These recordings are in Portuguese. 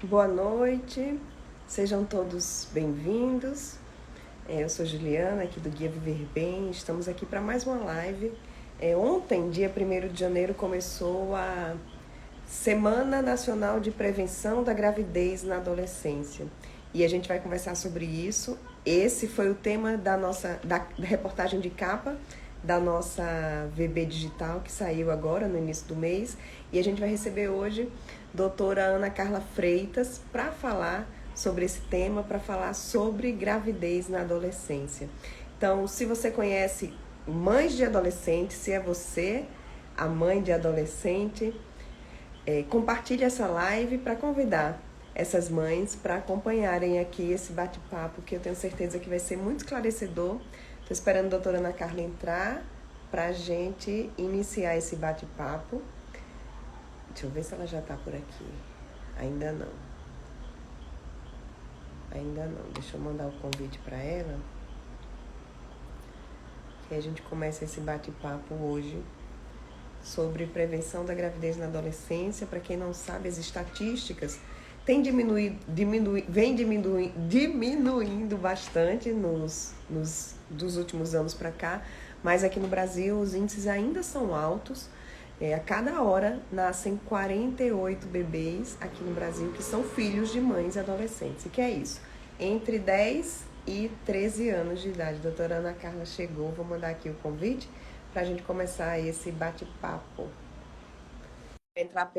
Boa noite, sejam todos bem-vindos. Eu sou Juliana, aqui do Guia Viver Bem. Estamos aqui para mais uma live. Ontem, dia 1º de janeiro, começou a Semana Nacional de Prevenção da Gravidez na Adolescência. E a gente vai conversar sobre isso. Esse foi o tema da reportagem de capa da nossa VB Digital, que saiu agora no início do mês. E a gente vai receber hoje a doutora Ana Carla Freitas para falar sobre esse tema, para falar sobre gravidez na adolescência. Então, se você conhece mães de adolescentes, se é você a mãe de adolescente, compartilhe essa live para convidar essas mães para acompanharem aqui esse bate-papo, que eu tenho certeza que vai ser muito esclarecedor. Estou esperando a doutora Ana Carla entrar para a gente iniciar esse bate-papo. Deixa eu ver se ela já está por aqui. Ainda não. Ainda não. Deixa eu mandar o convite para ela. Que a gente começa esse bate-papo hoje sobre prevenção da gravidez na adolescência. Para quem não sabe, as estatísticas vem diminuindo bastante dos últimos anos para cá, mas aqui no Brasil os índices ainda são altos. A cada hora nascem 48 bebês aqui no Brasil que são filhos de mães adolescentes. E que é isso? Entre 10 e 13 anos de idade. A doutora Ana Carla chegou, vou mandar aqui o convite para a gente começar esse bate-papo. Entrar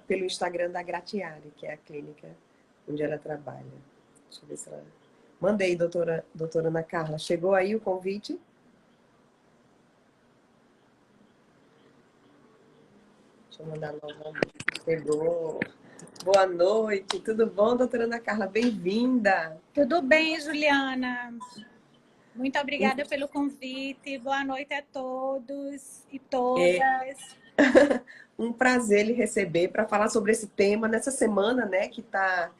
pelo Instagram da Gratiari, que é a clínica onde ela trabalha. Deixa eu ver se ela... Mandei, doutora Ana Carla. Chegou aí o convite? Deixa eu mandar novamente. Chegou. Boa noite. Tudo bom, doutora Ana Carla? Bem-vinda. Tudo bem, Juliana? Muito obrigada pelo convite. Boa noite a todos e todas. Um prazer lhe receber para falar sobre esse tema nessa semana, né, que está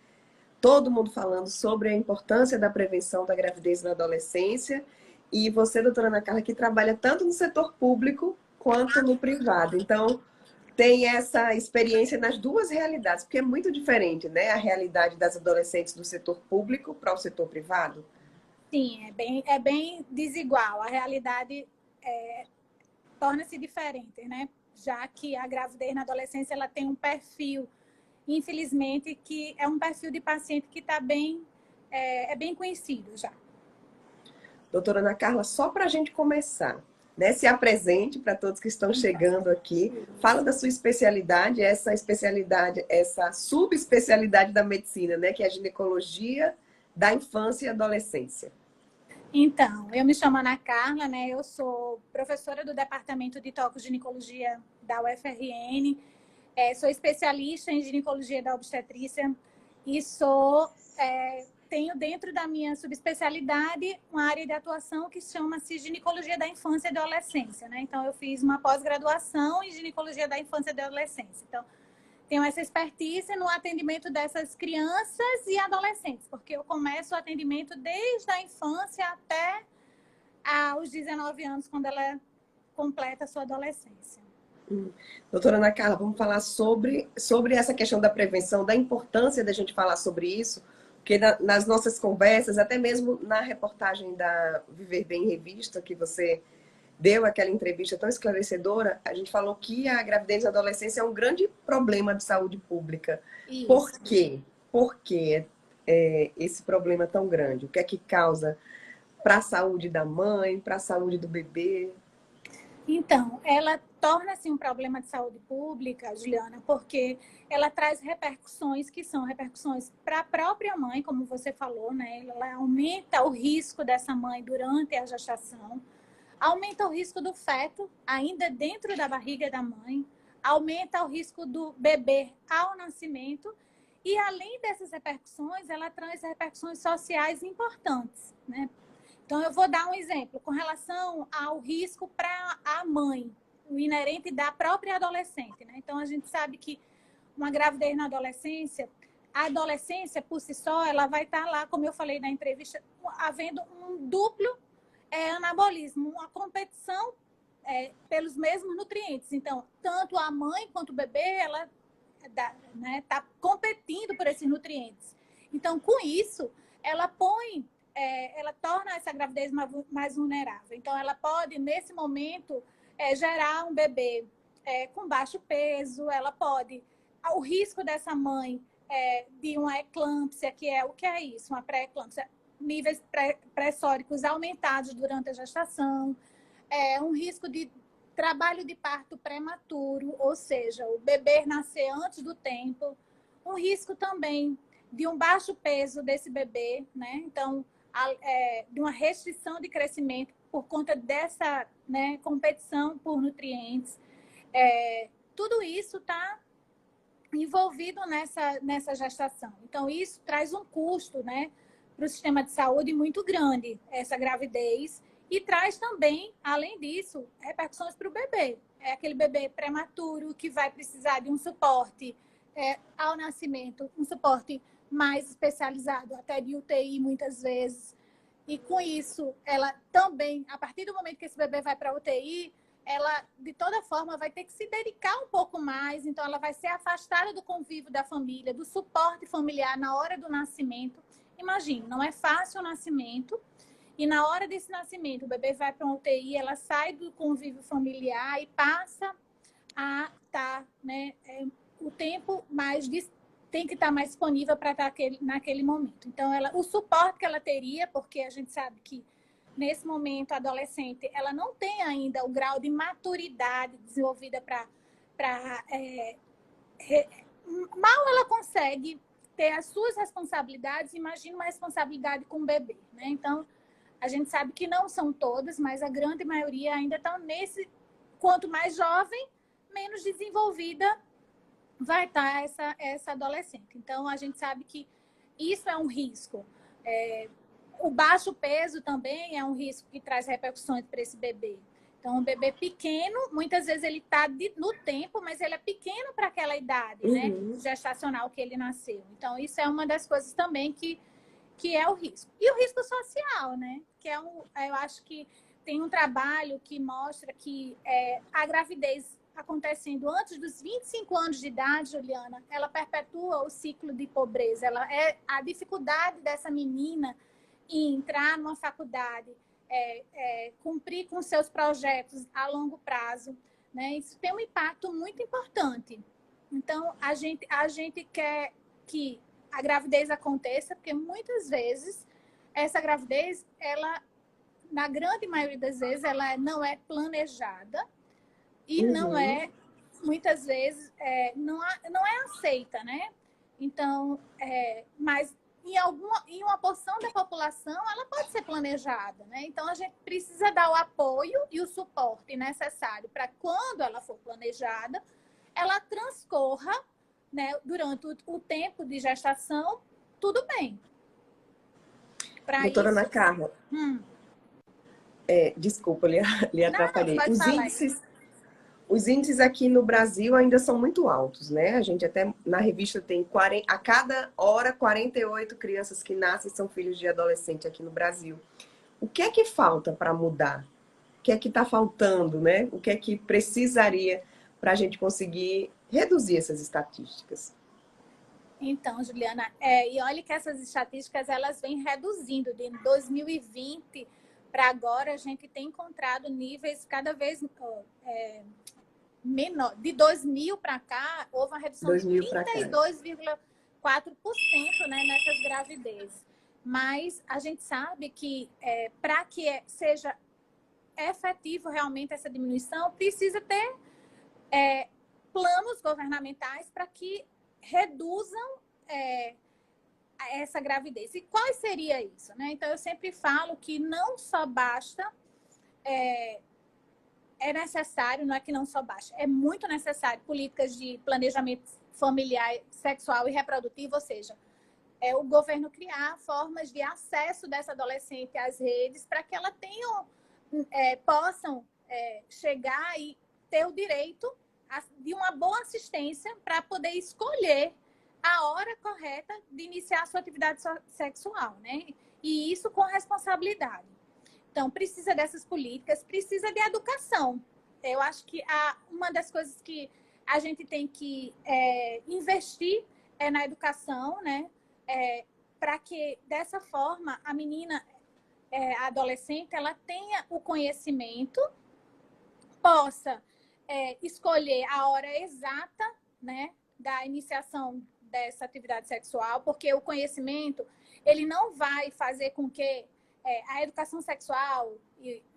todo mundo falando sobre a importância da prevenção da gravidez na adolescência. E você, doutora Ana Carla, que trabalha tanto no setor público quanto no privado. Então, tem essa experiência nas duas realidades, porque é muito diferente, né? A realidade das adolescentes do setor público para o setor privado. Sim, é bem desigual. A realidade torna-se diferente, né? Já que a gravidez na adolescência ela tem um perfil, infelizmente, que é um perfil de paciente que está bem conhecido já. Doutora Ana Carla, só para a gente começar, né? Se apresente para todos que estão chegando aqui. Fala da sua especialidade, essa subespecialidade da medicina, né? Que é a ginecologia da infância e adolescência. Então, eu me chamo Ana Carla, né? Eu sou professora do Departamento de Toco-Ginecologia da UFRN, sou especialista em ginecologia da obstetrícia e tenho dentro da minha subespecialidade uma área de atuação que chama-se ginecologia da infância e adolescência, né? Então, eu fiz uma pós-graduação em ginecologia da infância e adolescência. Então, tenho essa expertise no atendimento dessas crianças e adolescentes, porque eu começo o atendimento desde a infância até aos 19 anos, quando ela completa a sua adolescência. Doutora Ana Carla, vamos falar sobre essa questão da prevenção, da importância da gente falar sobre isso, porque nas nossas conversas, até mesmo na reportagem da Viver Bem Revista, que você deu aquela entrevista tão esclarecedora, a gente falou que a gravidez na adolescência é um grande problema de saúde pública. Isso. Por quê? Por que esse problema tão grande? O que é que causa para a saúde da mãe, para a saúde do bebê? Então, ela torna-se um problema de saúde pública, Juliana, porque ela traz repercussões que são repercussões para a própria mãe, como você falou, né? Ela aumenta o risco dessa mãe durante a gestação, aumenta o risco do feto, ainda dentro da barriga da mãe, aumenta o risco do bebê ao nascimento, e além dessas repercussões, ela traz repercussões sociais importantes, né? Então, eu vou dar um exemplo com relação ao risco para a mãe, o inerente da própria adolescente, né? Então, a gente sabe que uma gravidez na adolescência, a adolescência, por si só, ela vai estar lá, como eu falei na entrevista, havendo um duplo anabolismo, uma competição pelos mesmos nutrientes. Então, tanto a mãe quanto o bebê, ela está competindo por esses nutrientes. Então, com isso, ela torna essa gravidez mais vulnerável. Então, ela pode, nesse momento, gerar um bebê com baixo peso, ela pode... O risco dessa mãe de uma eclâmpsia, o que é isso? Uma pré-eclâmpsia, níveis pressóricos aumentados durante a gestação, um risco de trabalho de parto prematuro, ou seja, o bebê nascer antes do tempo, um risco também de um baixo peso desse bebê, né? Então, de uma restrição de crescimento por conta dessa, né, competição por nutrientes. Tudo isso está envolvido nessa gestação. Então, isso traz um custo, né, para o sistema de saúde muito grande, essa gravidez, e traz também, além disso, repercussões para o bebê. É aquele bebê prematuro que vai precisar de um suporte ao nascimento, um suporte mais especializado, até de UTI muitas vezes. E com isso, ela também, a partir do momento que esse bebê vai para a UTI, ela, de toda forma, vai ter que se dedicar um pouco mais, então ela vai ser afastada do convívio da família, do suporte familiar na hora do nascimento. Imagine, não é fácil o nascimento, e na hora desse nascimento, o bebê vai para uma UTI, ela sai do convívio familiar e passa a estar, né, o tempo mais tem que estar mais disponível para estar naquele momento. Então, o suporte que ela teria, porque a gente sabe que nesse momento, a adolescente, ela não tem ainda o grau de maturidade desenvolvida mal ela consegue ter as suas responsabilidades, imagina uma responsabilidade com o bebê, né? Então, a gente sabe que não são todas, mas a grande maioria ainda estão quanto mais jovem, menos desenvolvida vai estar essa adolescente. Então, a gente sabe que isso é um risco. O baixo peso também é um risco que traz repercussões para esse bebê. Então, um bebê pequeno, muitas vezes ele está no tempo, mas ele é pequeno para aquela idade, né, gestacional que ele nasceu. Então, isso é uma das coisas também que é o risco. E o risco social, né? Que eu acho que tem um trabalho que mostra que a gravidez acontecendo antes dos 25 anos de idade, Juliana, ela perpetua o ciclo de pobreza. A dificuldade dessa menina em entrar numa faculdade, cumprir com seus projetos a longo prazo, né? Isso tem um impacto muito importante. Então, a gente quer que a gravidez aconteça, porque muitas vezes essa gravidez, na grande maioria das vezes, ela não é planejada e não é, muitas vezes, não é aceita, né? Então, mas em uma porção da população, ela pode ser planejada, né? Então, a gente precisa dar o apoio e o suporte necessário para quando ela for planejada, ela transcorra, né, durante o tempo de gestação, tudo bem. Doutora Ana Carla, desculpa, lhe atrapalhei. Os índices aqui no Brasil ainda são muito altos, né? A gente até na revista tem a cada hora 48 crianças que nascem são filhos de adolescente aqui no Brasil. O que é que falta para mudar? O que é que está faltando, né? O que é que precisaria para a gente conseguir reduzir essas estatísticas? Então, Juliana, e olha que essas estatísticas elas vêm reduzindo. De 2020 para agora, a gente tem encontrado níveis cada vez menor. De 2000 para cá, houve uma redução de 32,4%, né, nessas gravidezes. Mas a gente sabe que para que seja efetivo realmente essa diminuição, precisa ter planos governamentais para que reduzam essa gravidez. E qual seria isso, né? Então, eu sempre falo que não só basta, é necessário, não é que não só basta, é muito necessário políticas de planejamento familiar, sexual e reprodutivo, ou seja, o governo criar formas de acesso dessa adolescente às redes para que ela possam chegar e ter o direito de uma boa assistência para poder escolher a hora correta de iniciar a sua atividade sexual, né? E isso com responsabilidade. Então, precisa dessas políticas, precisa de educação. Eu acho que uma das coisas que a gente tem que investir é na educação, né? Para que, dessa forma, a menina, a adolescente, ela tenha o conhecimento, possa escolher a hora exata, né, da iniciação dessa atividade sexual, porque o conhecimento, ele não vai fazer com que a educação sexual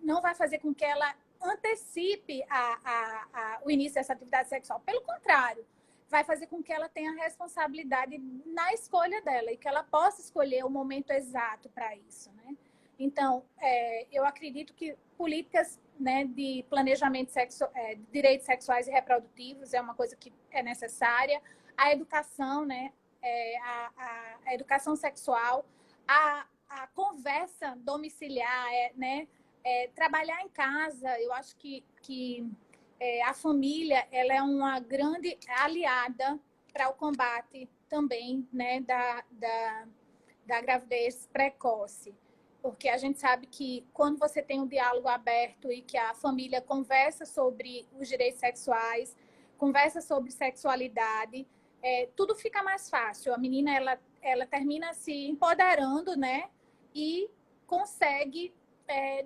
não vai fazer com que ela antecipe o início dessa atividade sexual. Pelo contrário, vai fazer com que ela tenha responsabilidade na escolha dela e que ela possa escolher o momento exato para isso, né? Então, eu acredito que políticas, né, de planejamento de direitos sexuais e reprodutivos é uma coisa que é necessária. A educação, né, a educação sexual, a conversa domiciliar, né, trabalhar em casa. Eu acho que a família, ela é uma grande aliada para o combate também, né, da gravidez precoce. Porque a gente sabe que quando você tem um diálogo aberto e que a família conversa sobre os direitos sexuais, conversa sobre sexualidade, tudo fica mais fácil. A menina, ela termina se empoderando, né? E consegue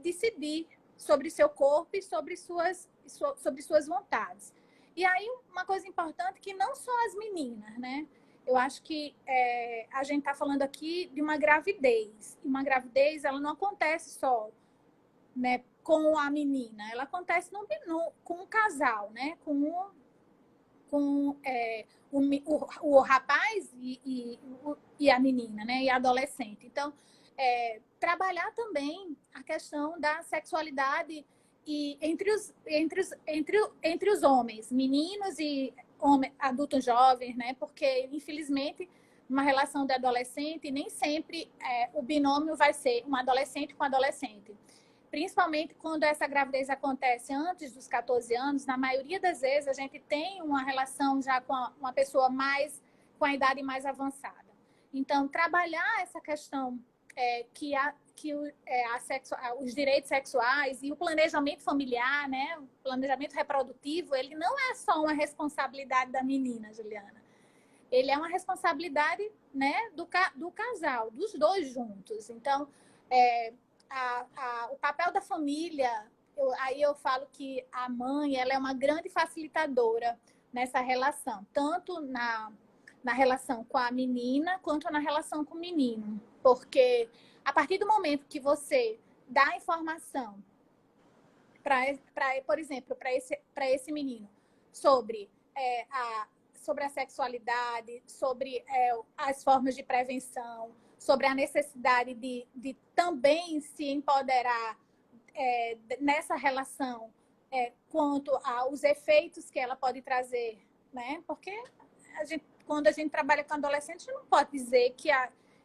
decidir sobre seu corpo e sobre suas vontades. E aí, uma coisa importante que não só as meninas, né? Eu acho que a gente está falando aqui de uma gravidez. E uma gravidez, ela não acontece só, né, com a menina. Ela acontece com o casal, né? Com o rapaz e a menina, né? E a adolescente. Então, trabalhar também a questão da sexualidade e entre os homens, meninos e adultos jovens, né? Porque, infelizmente, uma relação de adolescente, nem sempre o binômio vai ser um adolescente com adolescente. Principalmente quando essa gravidez acontece antes dos 14 anos, na maioria das vezes a gente tem uma relação já com uma pessoa com a idade mais avançada. Então, trabalhar essa questão os direitos sexuais e o planejamento familiar, né, o planejamento reprodutivo, ele não é só uma responsabilidade da menina, Juliana. Ele é uma responsabilidade, né, do casal, dos dois juntos. Então, o papel da família, aí eu falo que a mãe, ela é uma grande facilitadora nessa relação, tanto na relação com a menina quanto na relação com o menino. Porque a partir do momento que você dá informação, por exemplo, para esse menino, sobre a sexualidade, sobre as formas de prevenção, sobre a necessidade de também se empoderar nessa relação quanto aos efeitos que ela pode trazer, né? Porque quando a gente trabalha com adolescente, a gente não pode dizer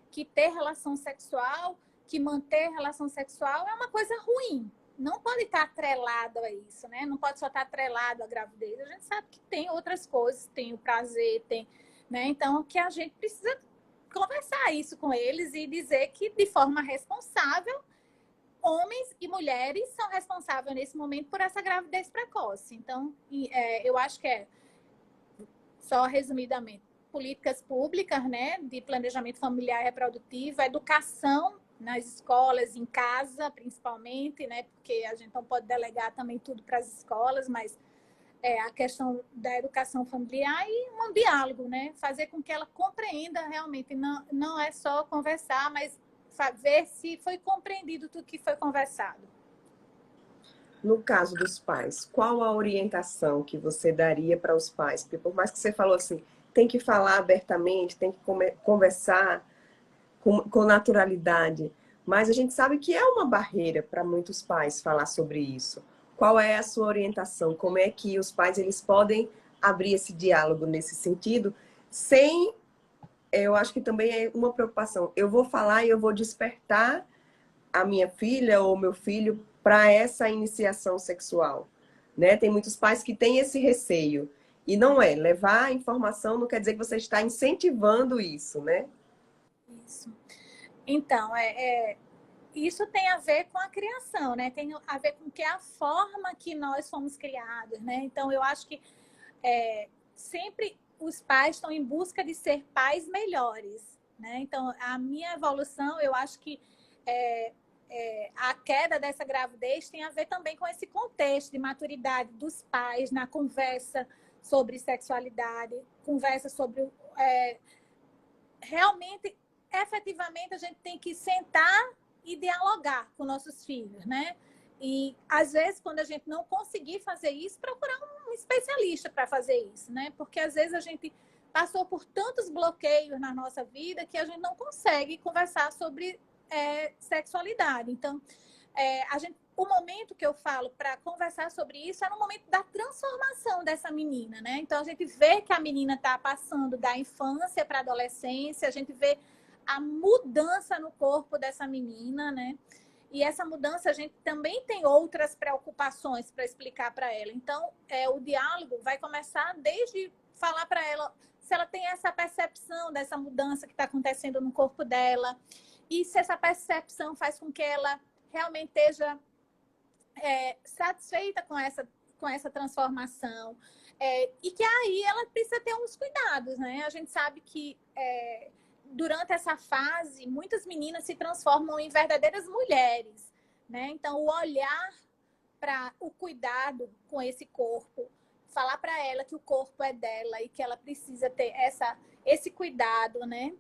que ter relação sexual, que manter relação sexual é uma coisa ruim. Não pode estar atrelado a isso, né? Não pode só estar atrelado à gravidez. A gente sabe que tem outras coisas, tem o prazer, né? Então, que a gente precisa conversar isso com eles e dizer que, de forma responsável, homens e mulheres são responsáveis nesse momento por essa gravidez precoce. Então, eu acho que só resumidamente, políticas públicas, né, de planejamento familiar e reprodutivo, educação nas escolas, em casa, principalmente, né, porque a gente não pode delegar também tudo para as escolas, mas a questão da educação familiar e um diálogo, né, fazer com que ela compreenda realmente, não é só conversar, mas ver se foi compreendido tudo que foi conversado. No caso dos pais, qual a orientação que você daria para os pais? Porque por mais que você falou assim, tem que falar abertamente, tem que conversar com naturalidade, mas a gente sabe que é uma barreira para muitos pais falar sobre isso. Qual é a sua orientação? Como é que os pais eles podem abrir esse diálogo nesse sentido, sem, eu acho que também é uma preocupação. Eu vou falar e eu vou despertar a minha filha ou meu filho para essa iniciação sexual, né? Tem muitos pais que têm esse receio. E não é, levar a informação não quer dizer que você está incentivando isso, né? Isso. Então, isso tem a ver com a criação, né? Tem a ver com que a forma que nós fomos criados, né? Então, eu acho que sempre os pais estão em busca de ser pais melhores, né? Então, a minha evolução, eu acho que a queda dessa gravidez tem a ver também com esse contexto de maturidade dos pais na conversa sobre sexualidade, conversa sobre realmente, efetivamente, a gente tem que sentar e dialogar com nossos filhos, né? E, às vezes, quando a gente não conseguir fazer isso, procurar um especialista para fazer isso, né? Porque, às vezes, a gente passou por tantos bloqueios na nossa vida que a gente não consegue conversar sobre sexualidade. Então, o momento que eu falo para conversar sobre isso é no momento da transformação dessa menina, né? Então, a gente vê que a menina está passando da infância para a adolescência, a gente vê a mudança no corpo dessa menina, né? E essa mudança, a gente também tem outras preocupações para explicar para ela. Então, o diálogo vai começar desde falar para ela se ela tem essa percepção dessa mudança que está acontecendo no corpo dela, e se essa percepção faz com que ela realmente esteja satisfeita com essa transformação. E que aí ela precisa ter uns cuidados, né? A gente sabe que durante essa fase, muitas meninas se transformam em verdadeiras mulheres, né? Então, o olhar para o cuidado com esse corpo, falar para ela que o corpo é dela e que ela precisa ter esse cuidado, né?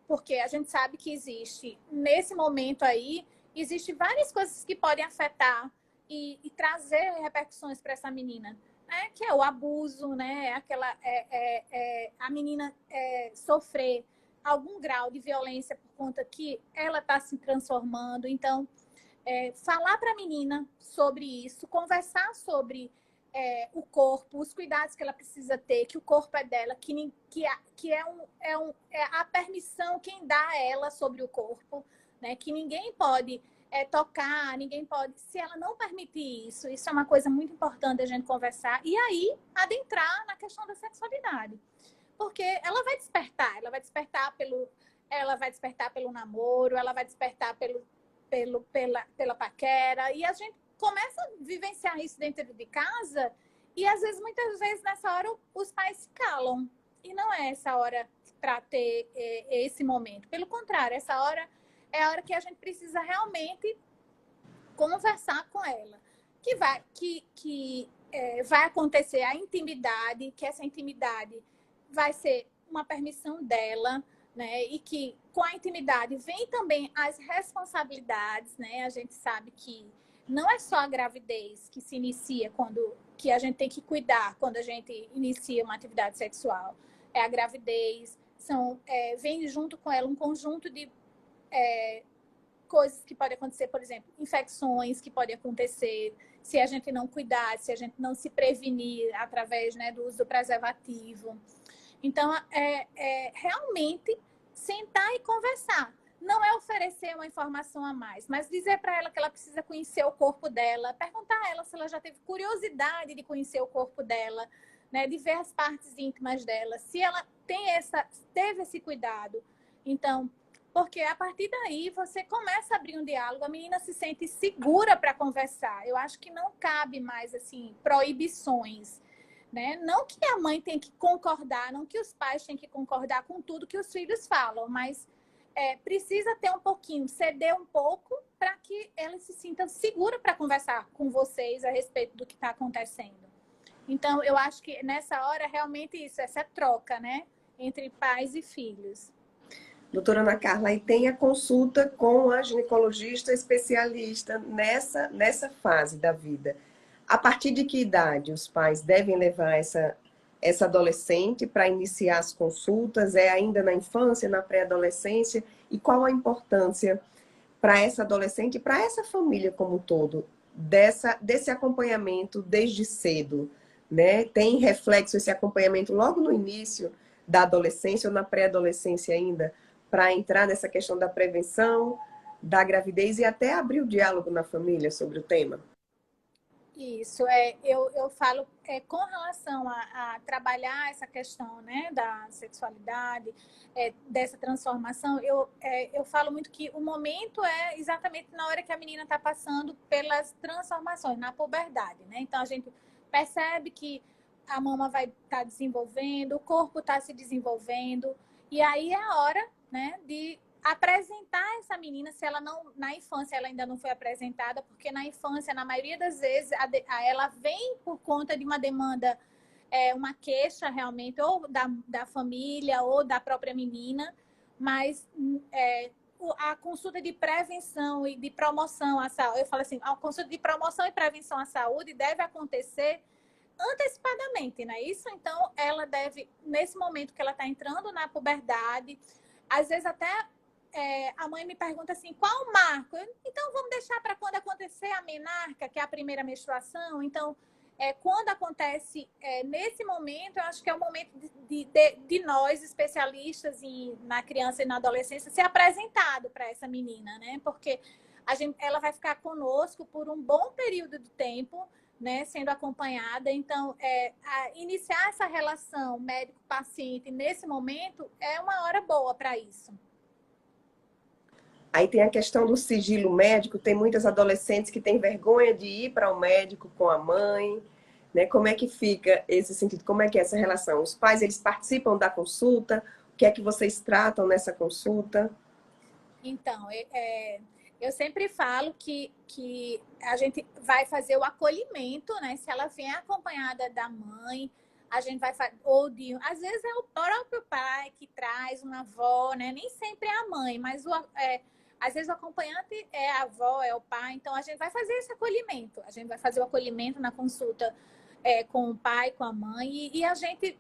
Porque a gente sabe que existe, nesse momento aí, existem várias coisas que podem afetar e trazer repercussões para essa menina, né? Que é o abuso, né? A menina sofrer algum grau de violência por conta que ela está se transformando. Então, falar para a menina sobre isso, conversar sobre o corpo, os cuidados que ela precisa ter, que o corpo é dela, que é a permissão quem dá a ela sobre o corpo, né? Que ninguém pode tocar, ninguém pode... Se ela não permitir isso, isso é uma coisa muito importante a gente conversar. E aí, adentrar na questão da sexualidade. Porque ela vai despertar pelo namoro, ela vai despertar pela paquera, e a gente começa a vivenciar isso dentro de casa, e às vezes, muitas vezes, nessa hora, os pais se calam. E não é essa hora para ter esse momento. Pelo contrário, essa hora é a hora que a gente precisa realmente conversar com ela. Vai acontecer a intimidade, que essa intimidade vai ser uma permissão dela, né? E que com a intimidade vem também as responsabilidades, né? A gente sabe que não é só a gravidez que se inicia que a gente tem que cuidar quando a gente inicia uma atividade sexual. É a gravidez, vem junto com ela um conjunto de coisas que podem acontecer, por exemplo, infecções que podem acontecer se a gente não cuidar, se a gente não se prevenir através, né, do uso do preservativo. Então, realmente sentar e conversar. Não é oferecer uma informação a mais, mas dizer para ela que ela precisa conhecer o corpo dela, perguntar a ela se ela já teve curiosidade de conhecer o corpo dela, né, de ver as partes íntimas dela, se ela teve esse cuidado. Então, porque a partir daí você começa a abrir um diálogo, a menina se sente segura para conversar. Eu acho que não cabe mais assim proibições, né? Não que a mãe tem que concordar, não que os pais têm que concordar com tudo que os filhos falam, mas precisa ter um pouquinho, ceder um pouco para que ela se sinta segura para conversar com vocês a respeito do que está acontecendo. Então, eu acho que nessa hora realmente isso, essa troca, né, entre pais e filhos. Doutora Ana Carla, aí tem a consulta com a ginecologista especialista nessa fase da vida. A partir de que idade os pais devem levar essa adolescente para iniciar as consultas? É ainda na infância, na pré-adolescência? E qual a importância para essa adolescente e para essa família como um todo desse acompanhamento desde cedo? Né? Tem reflexo esse acompanhamento logo no início da adolescência ou na pré-adolescência ainda, para entrar nessa questão da prevenção, da gravidez e até abrir o diálogo na família sobre o tema? Isso, eu falo com relação a trabalhar essa questão, né, da sexualidade, dessa transformação, eu falo muito que o momento é exatamente na hora que a menina está passando pelas transformações, na puberdade, né? Então, a gente percebe que a mama vai estar desenvolvendo, o corpo está se desenvolvendo, e aí é a hora, né, de apresentar essa menina, se ela não, na infância ela ainda não foi apresentada, porque na infância, na maioria das vezes, ela vem por conta de uma demanda, uma queixa realmente, ou da família, ou da própria menina, mas a consulta de prevenção e de promoção à saúde, eu falo assim, a consulta de promoção e prevenção à saúde deve acontecer antecipadamente, não é isso? Então, ela deve, nesse momento que ela está entrando na puberdade, às vezes até a mãe me pergunta assim, qual o marco? Então, vamos deixar para quando acontecer a menarca, que é a primeira menstruação. Então, quando acontece nesse momento, eu acho que é o momento de nós, especialistas na criança e na adolescência, ser apresentado para essa menina, né? Porque ela vai ficar conosco por um bom período de tempo, né, sendo acompanhada. Então, iniciar essa relação médico-paciente nesse momento é uma hora boa para isso. Aí tem a questão do sigilo médico, tem muitas adolescentes que têm vergonha de ir para o médico com a mãe, né? Como é que fica esse sentido? Como é que é essa relação? Os pais, eles participam da consulta? O que é que vocês tratam nessa consulta? Então, eu sempre falo que a gente vai fazer o acolhimento, né? Se ela vem acompanhada da mãe, a gente vai fazer, às vezes é o próprio pai que traz uma avó, né? Nem sempre é a mãe, mas às vezes o acompanhante é a avó, é o pai. Então, a gente vai fazer esse acolhimento. A gente vai fazer o acolhimento na consulta com o pai, com a mãe, e a gente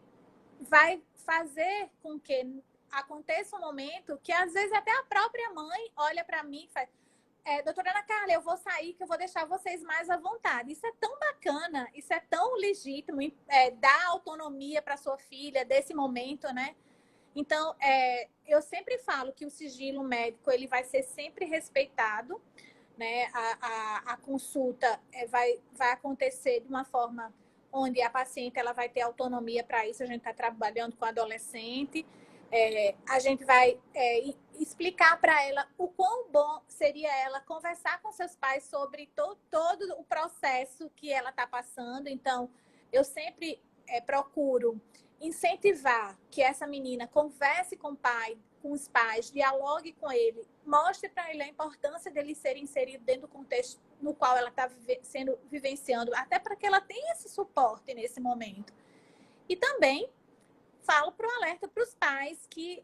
vai fazer com que aconteça um momento que às vezes até a própria mãe olha para mim e faz, doutora Ana Carla, eu vou sair que eu vou deixar vocês mais à vontade. Isso é tão bacana, isso é tão legítimo, dar autonomia para sua filha desse momento, né? Então, eu sempre falo que o sigilo médico ele vai ser sempre respeitado, né? A consulta vai acontecer de uma forma onde a paciente ela vai ter autonomia para isso. A gente está trabalhando com adolescente. A gente vai explicar para ela o quão bom seria ela conversar com seus pais sobre todo o processo que ela está passando. Então, eu sempre procuro incentivar que essa menina converse com o pai, com os pais, dialogue com ele, mostre para ele a importância dele ser inserido dentro do contexto no qual ela está vivenciando, até para que ela tenha esse suporte nesse momento. E também falo para o alerta para os pais que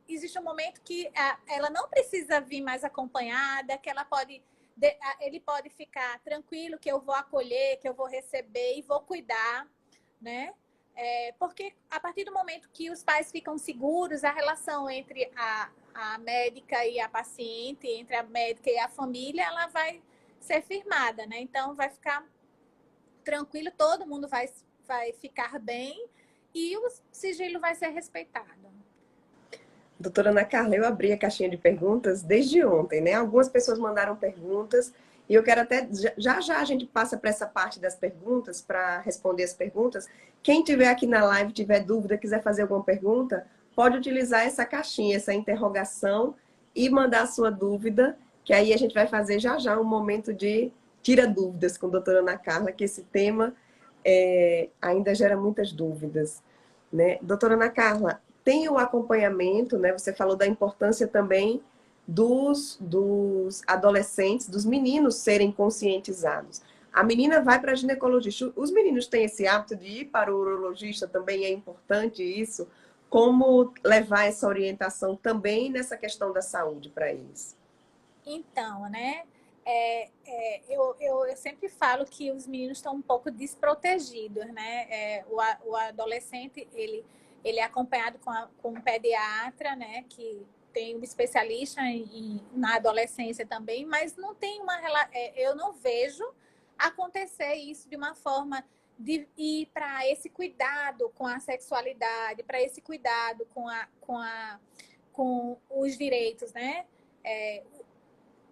existe um momento que ela não precisa vir mais acompanhada, que ele pode ficar tranquilo que eu vou acolher, que eu vou receber e vou cuidar, né? Porque a partir do momento que os pais ficam seguros, a relação entre a médica e a paciente, entre a médica e a família, ela vai ser firmada, né? Então, vai ficar tranquilo, todo mundo vai ficar bem e o sigilo vai ser respeitado. Doutora Ana Carla, eu abri a caixinha de perguntas desde ontem, né? Algumas pessoas mandaram perguntas e eu quero até, já a gente passa para essa parte das perguntas, para responder as perguntas. Quem tiver aqui na live, tiver dúvida, quiser fazer alguma pergunta, pode utilizar essa caixinha, essa interrogação e mandar a sua dúvida, que aí a gente vai fazer já um momento de tira dúvidas com a doutora Ana Carla, que esse tema ainda gera muitas dúvidas, né? Doutora Ana Carla, tem o acompanhamento, né? Você falou da importância também dos adolescentes, dos meninos serem conscientizados. A menina vai para a ginecologista. Os meninos têm esse hábito de ir para o urologista, também é importante isso. Como levar essa orientação também nessa questão da saúde para eles? Então, né? Eu sempre falo que os meninos estão um pouco desprotegidos, né? O adolescente, ele é acompanhado com um pediatra, né? Que tem um especialista na adolescência também, mas não tem eu não vejo acontecer isso de uma forma de ir para esse cuidado com a sexualidade, para esse cuidado com os direitos, né?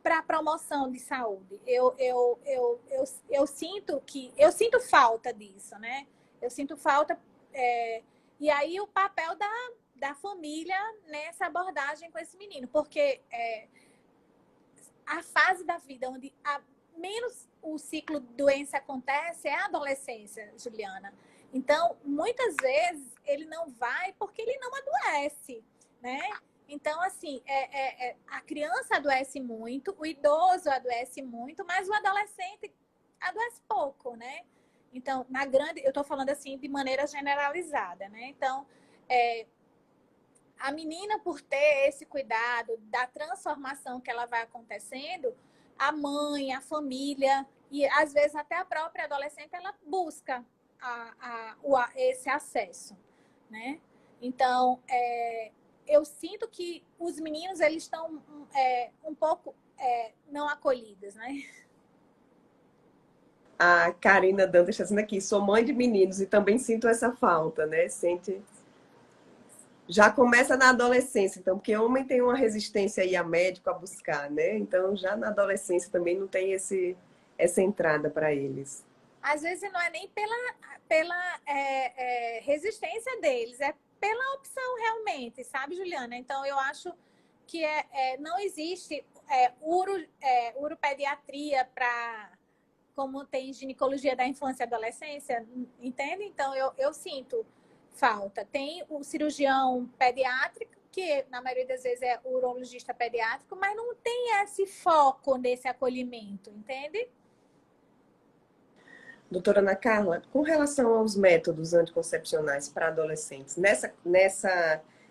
Para a promoção de saúde. Eu sinto falta disso, né? Eu sinto falta. E aí o papel da família nessa abordagem com esse menino, porque a fase da vida onde menos o ciclo de doença acontece é a adolescência, Juliana. Então, muitas vezes, ele não vai porque ele não adoece, né? Então, assim, a criança adoece muito, o idoso adoece muito, mas o adolescente adoece pouco, né? Então, eu estou falando assim de maneira generalizada, né? Então, a menina, por ter esse cuidado da transformação que ela vai acontecendo, a mãe, a família e às vezes até a própria adolescente, ela busca esse acesso, né? Então, eu sinto que os meninos, eles estão um pouco não acolhidos, né? A Karina Dantas está dizendo aqui, sou mãe de meninos e também sinto essa falta, né? Já começa na adolescência, então, porque homem tem uma resistência aí a médico a buscar, né? Então, já na adolescência também não tem essa entrada para eles. Às vezes não é nem pela resistência deles, é pela opção realmente, sabe, Juliana? Então, eu acho que não existe uropediatria para como tem ginecologia da infância e adolescência, entende? Então, eu sinto falta. Tem o cirurgião pediátrico, que na maioria das vezes é urologista pediátrico, mas não tem esse foco nesse acolhimento, entende? Doutora Ana Carla, com relação aos métodos anticoncepcionais para adolescentes,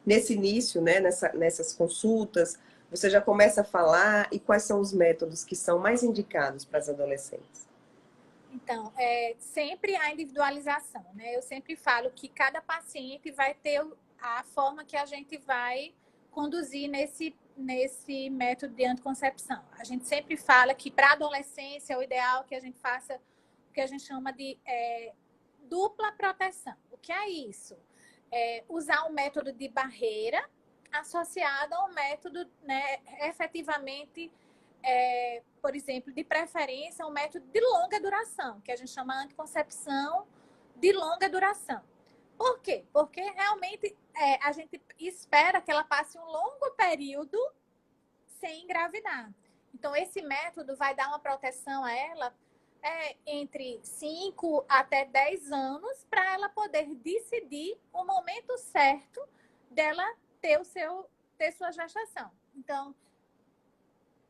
nesse início, né, nessas consultas, você já começa a falar e quais são os métodos que são mais indicados para as adolescentes? Então, sempre a individualização, né? Eu sempre falo que cada paciente vai ter a forma que a gente vai conduzir nesse método de anticoncepção. A gente sempre fala que para adolescência o ideal é que a gente faça o que a gente chama de dupla proteção. O que é isso? Usar um método de barreira associado a um método, né, efetivamente por exemplo, de preferência, um método de longa duração, que a gente chama anticoncepção de longa duração. Por quê? Porque realmente a gente espera que ela passe um longo período sem engravidar. Então, esse método vai dar uma proteção a ela entre 5 até 10 anos para ela poder decidir o momento certo dela ter sua gestação. Então,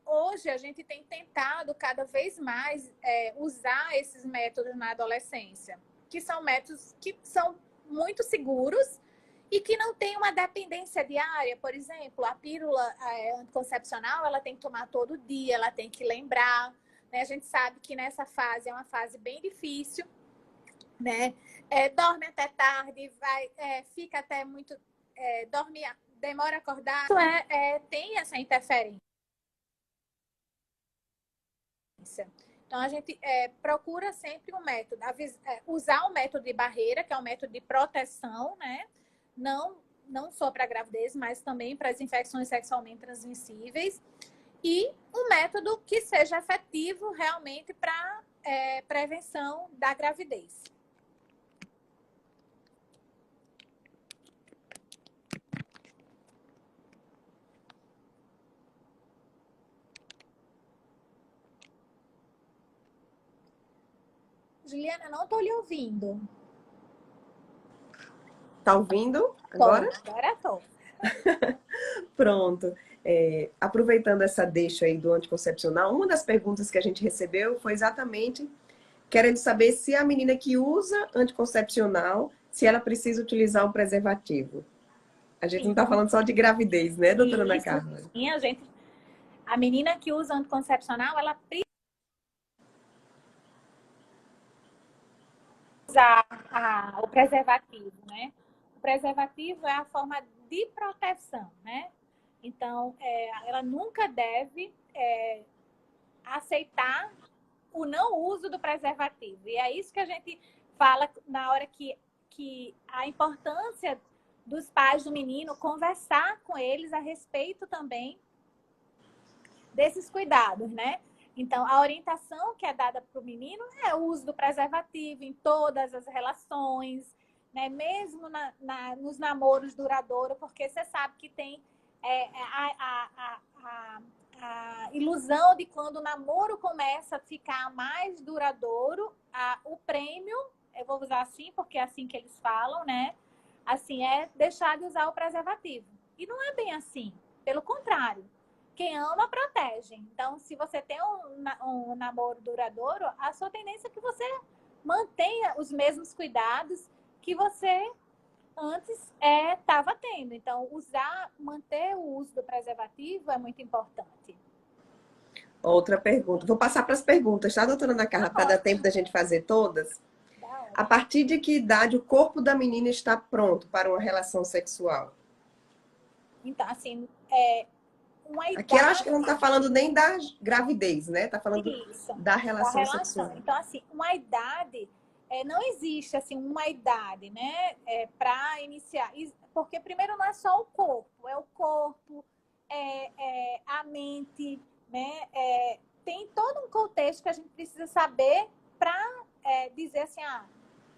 hoje a gente tem tentado cada vez mais usar esses métodos na adolescência, que são métodos que são muito seguros e que não tem uma dependência diária. Por exemplo, a pílula anticoncepcional, ela tem que tomar todo dia, ela tem que lembrar, né? A gente sabe que nessa fase é uma fase bem difícil, né? Dorme até tarde, fica até muito... dorme, demora a acordar. Isso tem essa interferência. Então, a gente procura sempre um método, usar o método de barreira, que é um método de proteção, né? Não só para a gravidez, mas também para as infecções sexualmente transmissíveis. E um método que seja efetivo realmente para prevenção da gravidez. Juliana, não estou lhe ouvindo. Tá ouvindo agora? Agora estou. Pronto. Aproveitando essa deixa aí do anticoncepcional, uma das perguntas que a gente recebeu foi exatamente querendo saber se a menina que usa anticoncepcional, se ela precisa utilizar o preservativo. A gente não está falando só de gravidez, né, doutora Ana Carla? Sim, a menina que usa anticoncepcional, ela precisa usar o preservativo, né? O preservativo é a forma de proteção, né? Então, ela nunca deve aceitar o não uso do preservativo. E é isso que a gente fala na hora que a importância dos pais do menino conversar com eles a respeito também desses cuidados, né? Então, a orientação que é dada para o menino é o uso do preservativo em todas as relações, né? Mesmo nos namoros duradouros, porque você sabe que tem a ilusão de quando o namoro começa a ficar mais duradouro, o prêmio eu vou usar assim porque é assim que eles falam, né? Assim, é deixar de usar o preservativo. E não é bem assim. Pelo contrário, quem ama protege. Então, se você tem um namoro duradouro, a sua tendência é que você mantenha os mesmos cuidados que você antes estava tendo. Então, manter o uso do preservativo é muito importante. Outra pergunta. Vou passar para as perguntas, tá, doutora Ana Carla, para dar tempo da gente fazer todas. A partir de que idade o corpo da menina está pronto para uma relação sexual? Então, assim, uma idade... Aqui ela acho que não está falando nem da gravidez, né? Está falando Isso, da relação sexual. Então, assim, uma idade... não existe, assim, uma idade, né? Para iniciar. Porque, primeiro, não é só o corpo. É o corpo, a mente, né? Tem todo um contexto que a gente precisa saber para dizer assim,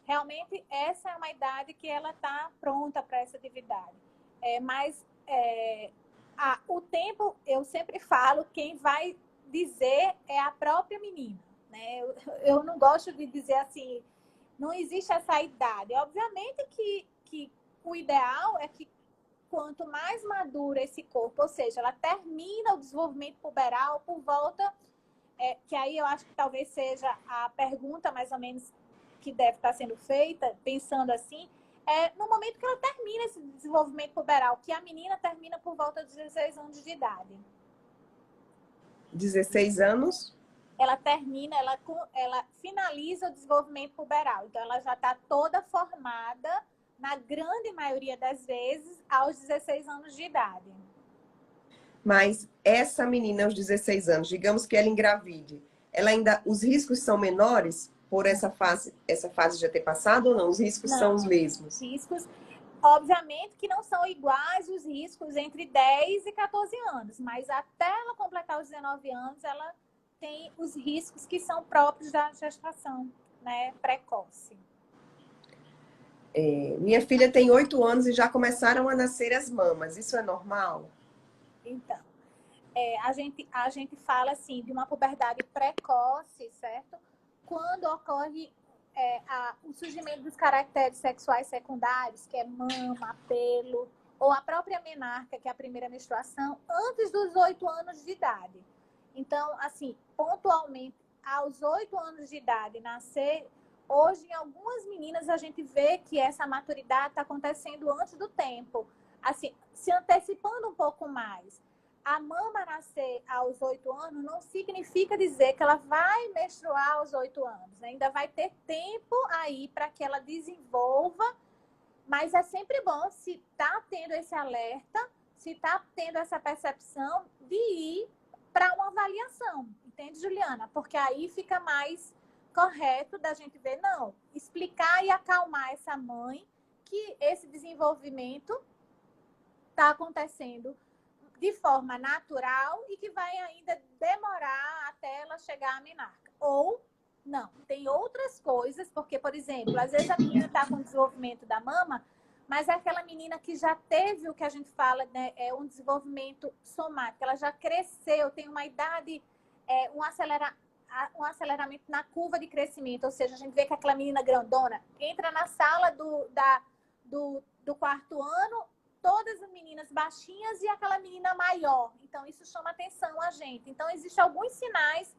realmente essa é uma idade que ela está pronta para essa atividade. Mas o tempo, eu sempre falo, quem vai dizer é a própria menina, né? Eu não gosto de dizer assim, não existe essa idade. Obviamente que o ideal é que quanto mais maduro esse corpo, ou seja, ela termina o desenvolvimento puberal por volta, que aí eu acho que talvez seja a pergunta mais ou menos que deve estar sendo feita, pensando assim, no momento que ela termina esse desenvolvimento puberal, que a menina termina por volta de 16 anos de idade. 16 anos? Ela termina, ela finaliza o desenvolvimento puberal. Então, ela já está toda formada, na grande maioria das vezes, aos 16 anos de idade. Mas essa menina aos 16 anos, digamos que ela engravide, os riscos são menores por essa fase já ter passado ou não? Os riscos são os mesmos? Riscos, obviamente que não são iguais os riscos entre 10 e 14 anos, mas até ela completar os 19 anos, ela tem os riscos que são próprios da gestação, né, precoce. Minha filha tem 8 anos e já começaram a nascer as mamas. Isso é normal? Então, a gente fala assim de uma puberdade precoce, certo? Quando ocorre o surgimento dos caracteres sexuais secundários, que é mama, pelo, ou a própria menarca, que é a primeira menstruação, antes dos 8 anos de idade. Então, assim, pontualmente, aos 8 anos de idade, nascer... Hoje, em algumas meninas, a gente vê que essa maturidade está acontecendo antes do tempo, assim, se antecipando um pouco mais. A mama nascer aos 8 anos não significa dizer que ela vai menstruar aos 8 anos. Ainda vai ter tempo aí para que ela desenvolva, mas é sempre bom, se está tendo esse alerta, se está tendo essa percepção, de ir para uma avaliação. Entende, Juliana? Porque aí fica mais correto da gente ver, não, explicar e acalmar essa mãe que esse desenvolvimento está acontecendo de forma natural e que vai ainda demorar até ela chegar à menarca. Ou não, tem outras coisas, porque, por exemplo, às vezes a menina está com desenvolvimento da mama, mas é aquela menina que já teve o que a gente fala, né, um desenvolvimento somático, ela já cresceu, tem uma idade, um aceleramento na curva de crescimento, ou seja, a gente vê que aquela menina grandona entra na sala do quarto ano, todas as meninas baixinhas e aquela menina maior. Então, isso chama atenção a gente. Então, existem alguns sinais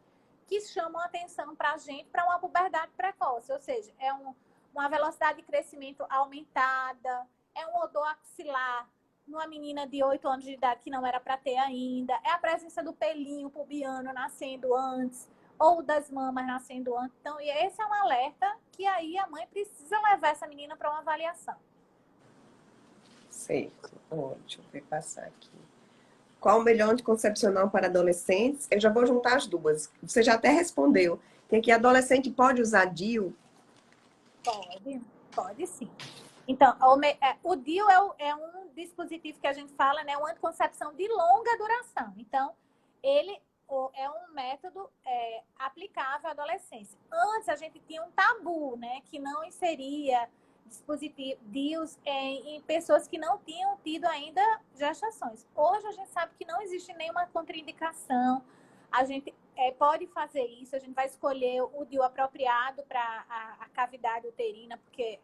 que chamam atenção para a gente para uma puberdade precoce, ou seja, uma velocidade de crescimento aumentada, é um odor axilar numa menina de 8 anos de idade que não era para ter ainda, é a presença do pelinho pubiano nascendo antes, ou das mamas nascendo antes. Então, esse é um alerta que aí a mãe precisa levar essa menina para uma avaliação. Certo. Deixa eu ver passar aqui. Qual o melhor anticoncepcional para adolescentes? Eu já vou juntar as duas. Você já até respondeu. Tem que adolescente pode usar DIU? Pode sim. Então, o DIU é um dispositivo que a gente fala, né, uma anticoncepção de longa duração. Então, ele é um método aplicável à adolescência. Antes, a gente tinha um tabu, né, que não inseria dispositivos DIUs em pessoas que não tinham tido ainda gestações. Hoje, a gente sabe que não existe nenhuma contraindicação. A gente pode fazer isso, a gente vai escolher o DIU apropriado para a cavidade uterina, porque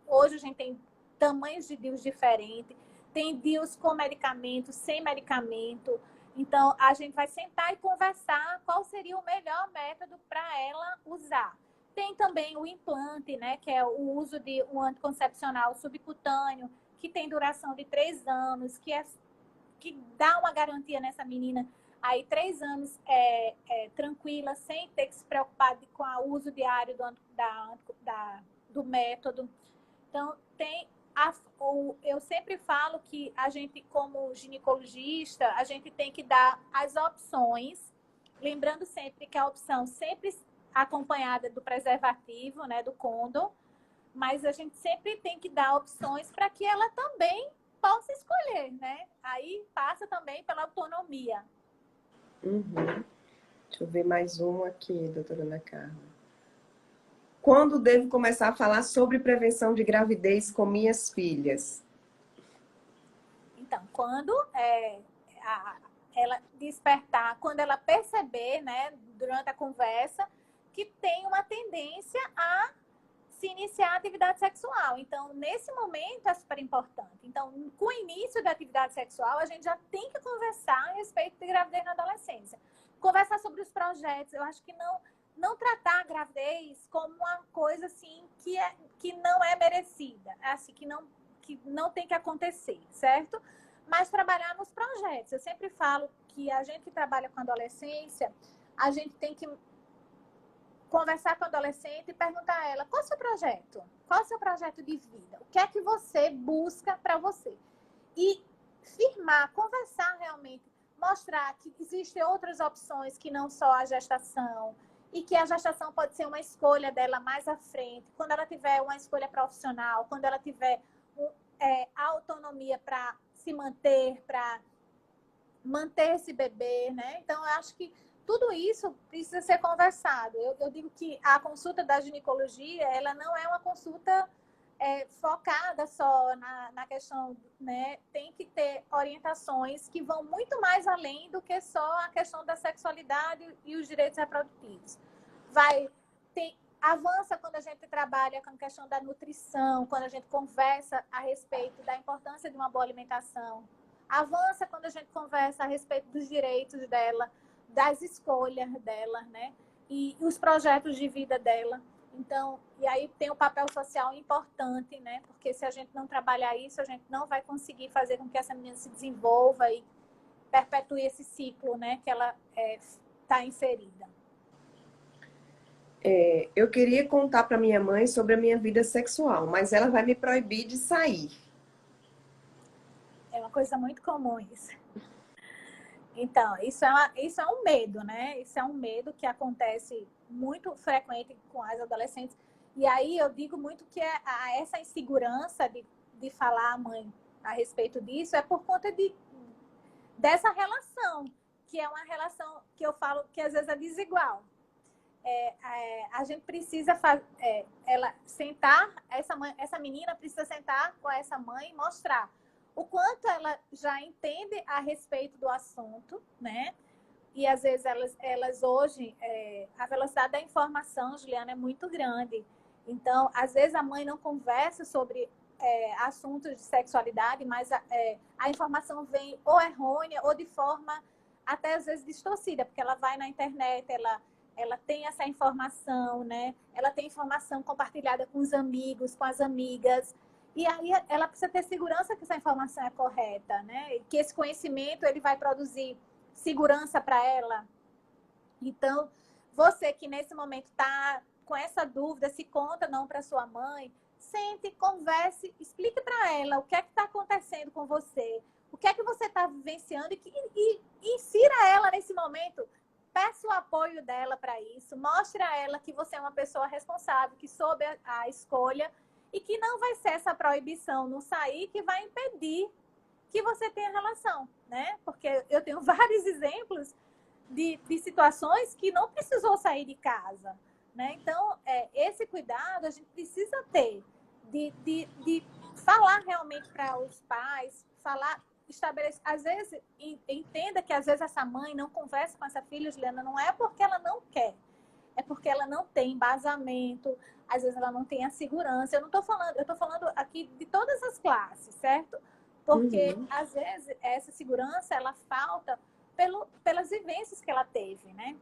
hoje a gente tem tamanhos de DIUs diferentes, tem DIUs com medicamento, sem medicamento. Então, a gente vai sentar e conversar qual seria o melhor método para ela usar. Tem também o implante, né, que é o uso de um anticoncepcional subcutâneo, que tem duração de 3 anos, que dá uma garantia nessa menina aí 3 anos tranquila, sem ter que se preocupar com o uso diário do método. Então, eu sempre falo que a gente, como ginecologista, a gente tem que dar as opções, lembrando sempre que a opção sempre acompanhada do preservativo, né, do condom, mas a gente sempre tem que dar opções para que ela também possa escolher, né? Aí passa também pela autonomia. Uhum. Deixa eu ver mais um aqui, doutora Ana Carla. Quando devo começar a falar sobre prevenção de gravidez com minhas filhas? Então, quando ela despertar, quando ela perceber, né, durante a conversa, que tem uma tendência a se iniciar a atividade sexual. Então, nesse momento é super importante. Então, com o início da atividade sexual, a gente já tem que conversar a respeito de gravidez na adolescência. Conversar sobre os projetos. Eu acho que não tratar a gravidez como uma coisa assim que não é merecida, assim, que não tem que acontecer, certo? Mas trabalhar nos projetos. Eu sempre falo que a gente que trabalha com adolescência, a gente tem que conversar com a adolescente e perguntar a ela: qual é o seu projeto? Qual é o seu projeto de vida? O que é que você busca para você? E firmar, conversar realmente, mostrar que existem outras opções que não só a gestação, e que a gestação pode ser uma escolha dela mais à frente, quando ela tiver uma escolha profissional, quando ela tiver autonomia para se manter, para manter esse bebê, né? Então, eu acho que tudo isso precisa ser conversado. Eu digo que a consulta da ginecologia, ela não é uma consulta focada só na questão, né? Tem que ter orientações que vão muito mais além do que só a questão da sexualidade e os direitos reprodutivos. Avança quando a gente trabalha com a questão da nutrição, quando a gente conversa a respeito da importância de uma boa alimentação. Avança quando a gente conversa a respeito dos direitos dela, das escolhas dela, né? E os projetos de vida dela. Então, e aí tem um papel social importante, né? Porque se a gente não trabalhar isso, a gente não vai conseguir fazer com que essa menina se desenvolva e perpetue esse ciclo, né? Que ela está inserida. Eu queria contar para minha mãe sobre a minha vida sexual, mas ela vai me proibir de sair. É uma coisa muito comum isso. Então, isso é um medo, né? Isso é um medo que acontece muito frequente com as adolescentes. E aí eu digo muito que essa insegurança de falar à mãe a respeito disso é por conta dessa relação, que é uma relação que eu falo que às vezes é desigual. A gente precisa ela sentar, essa menina precisa sentar com essa mãe e mostrar o quanto ela já entende a respeito do assunto, né? E às vezes elas hoje, a velocidade da informação, Juliana, é muito grande. Então, às vezes a mãe não conversa sobre assuntos de sexualidade, mas a informação vem ou errônea ou de forma até às vezes distorcida, porque ela vai na internet, ela tem essa informação, né? Ela tem informação compartilhada com os amigos, com as amigas. E aí ela precisa ter segurança que essa informação é correta, né? E que esse conhecimento ele vai produzir segurança para ela. Então, você que nesse momento está com essa dúvida, se conta não para sua mãe, sente, converse, explique para ela o que é que está acontecendo com você, o que é que você está vivenciando e insira ela nesse momento. Peça o apoio dela para isso, mostre a ela que você é uma pessoa responsável, que soube a escolha e que não vai ser essa proibição no sair que vai impedir que você tenha relação, né? Porque eu tenho vários exemplos de situações que não precisou sair de casa, né? Então, esse cuidado a gente precisa ter de falar realmente para os pais, falar, estabelecer, às vezes, entenda que às vezes essa mãe não conversa com essa filha, Juliana, não é porque ela não quer, é porque ela não tem embasamento, às vezes ela não tem a segurança. Eu estou falando aqui de todas as classes, certo? Porque às vezes essa segurança ela falta pelas vivências que ela teve, né?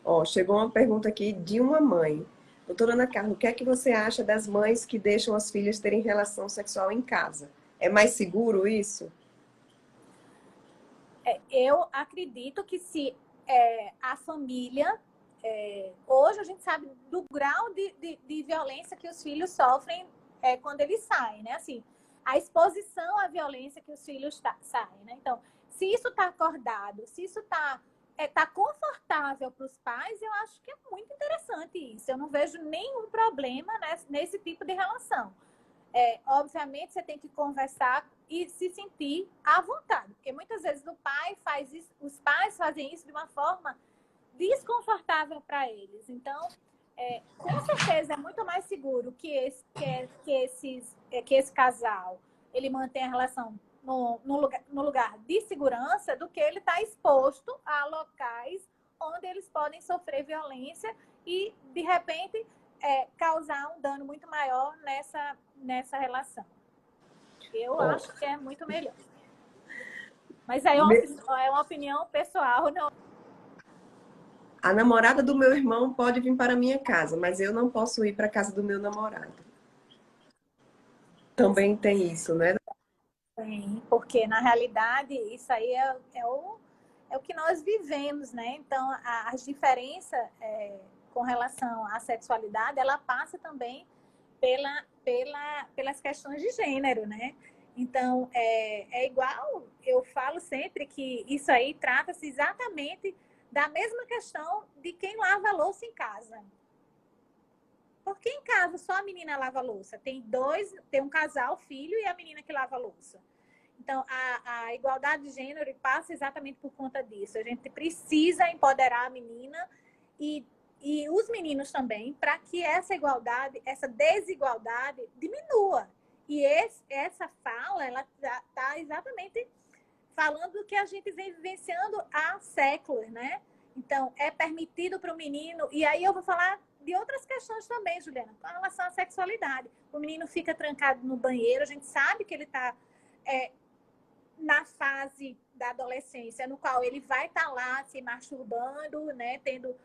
Ó, chegou uma pergunta aqui de uma mãe. Doutora Ana Carla, o que é que você acha das mães que deixam as filhas terem relação sexual em casa? É mais seguro isso? Eu acredito que se a família... hoje a gente sabe do grau de violência que os filhos sofrem quando eles saem, né? Assim, a exposição à violência que os filhos saem, né? Então, se isso está acordado, se isso tá confortável para os pais, eu acho que é muito interessante isso. Eu não vejo nenhum problema nesse tipo de relação. Obviamente, você tem que conversar e se sentir à vontade, porque muitas vezes o pai faz isso, os pais fazem isso de uma forma desconfortável para eles. Então, com certeza é muito mais seguro que esse casal ele mantenha a relação no lugar de segurança do que ele está exposto a locais onde eles podem sofrer violência e, de repente, causar um dano muito maior nessa relação. Eu acho que é muito melhor. Mas aí é uma opinião pessoal, não. A namorada do meu irmão pode vir para a minha casa, mas eu não posso ir para a casa do meu namorado. Também tem isso, né? Sim, porque na realidade isso aí é o que nós vivemos, né? Então as diferenças com relação à sexualidade, ela passa também pelas questões de gênero, né? Então igual, eu falo sempre que isso aí trata-se exatamente da mesma questão de quem lava a louça em casa. Porque em casa só a menina lava a louça. Tem um casal, filho e a menina que lava a louça. Então, a igualdade de gênero passa exatamente por conta disso. A gente precisa empoderar a menina e os meninos também, para que essa igualdade, essa desigualdade diminua. E essa fala, ela está exatamente falando do que a gente vem vivenciando há séculos, né? Então, é permitido para o menino... E aí eu vou falar de outras questões também, Juliana, com relação à sexualidade. O menino fica trancado no banheiro, a gente sabe que ele está na fase da adolescência, no qual ele vai estar lá se masturbando, né, tendo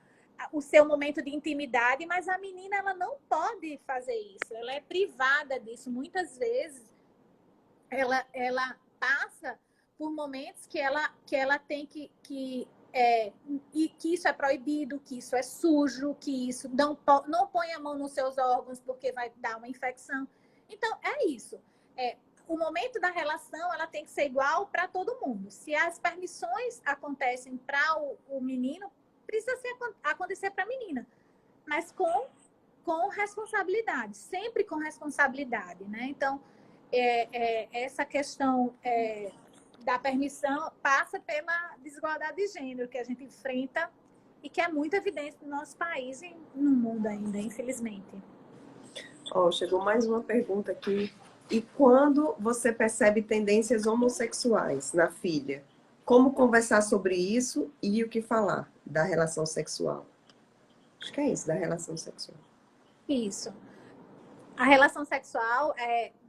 o seu momento de intimidade, mas a menina ela não pode fazer isso, ela é privada disso. Muitas vezes ela passa por momentos que ela tem que e que isso é proibido, que isso é sujo, que isso não põe a mão nos seus órgãos porque vai dar uma infecção. Então, é isso. O momento da relação ela tem que ser igual para todo mundo. Se as permissões acontecem para o menino, precisa acontecer para a menina. Mas com responsabilidade, sempre com responsabilidade, né? Então, essa questão da permissão passa pela desigualdade de gênero que a gente enfrenta e que é muito evidente no nosso país e no mundo ainda, infelizmente. Chegou mais uma pergunta aqui. E quando você percebe tendências homossexuais na filha? Como conversar sobre isso e o que falar da relação sexual? Acho que é isso, da relação sexual. Isso. A relação sexual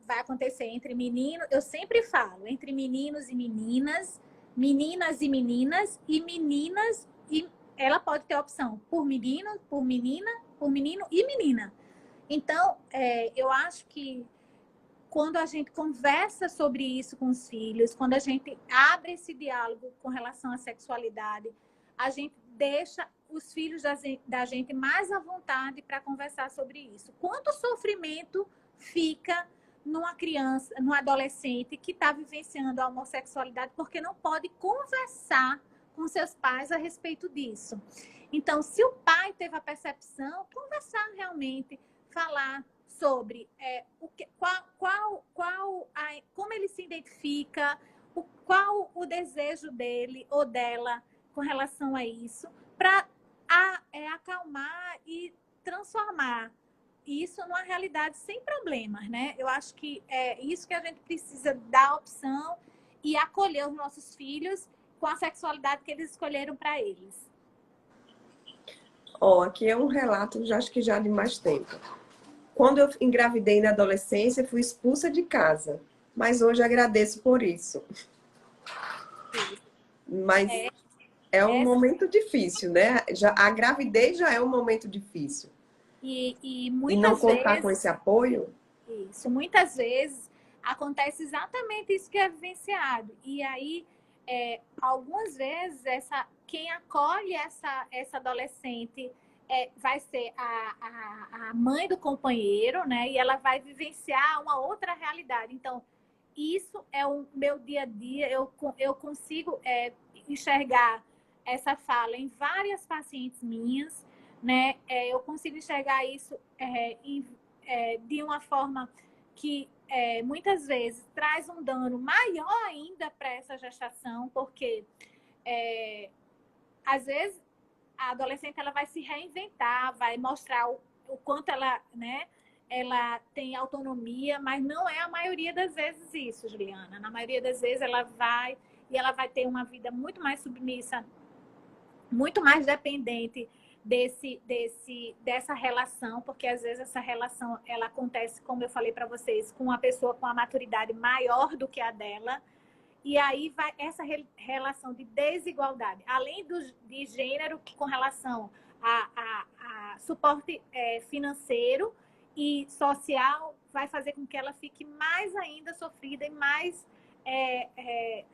vai acontecer entre meninos, eu sempre falo, entre meninos e meninas, meninas e meninas, e meninas, e ela pode ter opção por menino, por menina, por menino e menina. Então, eu acho que quando a gente conversa sobre isso com os filhos, quando a gente abre esse diálogo com relação à sexualidade, a gente deixa os filhos da gente mais à vontade para conversar sobre isso. Quanto sofrimento fica numa criança, num adolescente que está vivenciando a homossexualidade porque não pode conversar com seus pais a respeito disso. Então, se o pai teve a percepção, conversar realmente, falar sobre como ele se identifica, qual o desejo dele ou dela com relação a isso, para acalmar e transformar isso numa realidade sem problemas, né? Eu acho que é isso que a gente precisa dar opção e acolher os nossos filhos com a sexualidade que eles escolheram para eles. Ó, aqui é um relato, já acho que já de mais tempo. Quando eu engravidei na adolescência, fui expulsa de casa, mas hoje agradeço por isso. Mas é um Essa, momento difícil, né? A gravidez já é um momento difícil. e E não muitas contar com vezes, esse apoio, muitas vezes acontece exatamente isso que é vivenciado. E aí, algumas vezes, quem acolhe essa adolescente vai ser a mãe do companheiro, né? E ela vai vivenciar uma outra realidade. Então, isso é o meu dia a dia. Eu consigo enxergar essa fala em várias pacientes minhas, né? Eu consigo enxergar isso de uma forma que muitas vezes traz um dano maior ainda para essa gestação, porque às vezes a adolescente ela vai se reinventar, vai mostrar o quanto ela, né, ela tem autonomia, mas não é a maioria das vezes isso, Juliana. Na maioria das vezes ela vai ter uma vida muito mais submissa, muito mais dependente dessa relação, porque às vezes essa relação ela acontece, como eu falei para vocês, com uma pessoa com a maturidade maior do que a dela. E aí vai essa relação de desigualdade, além de gênero com relação a suporte financeiro e social, vai fazer com que ela fique mais ainda sofrida e mais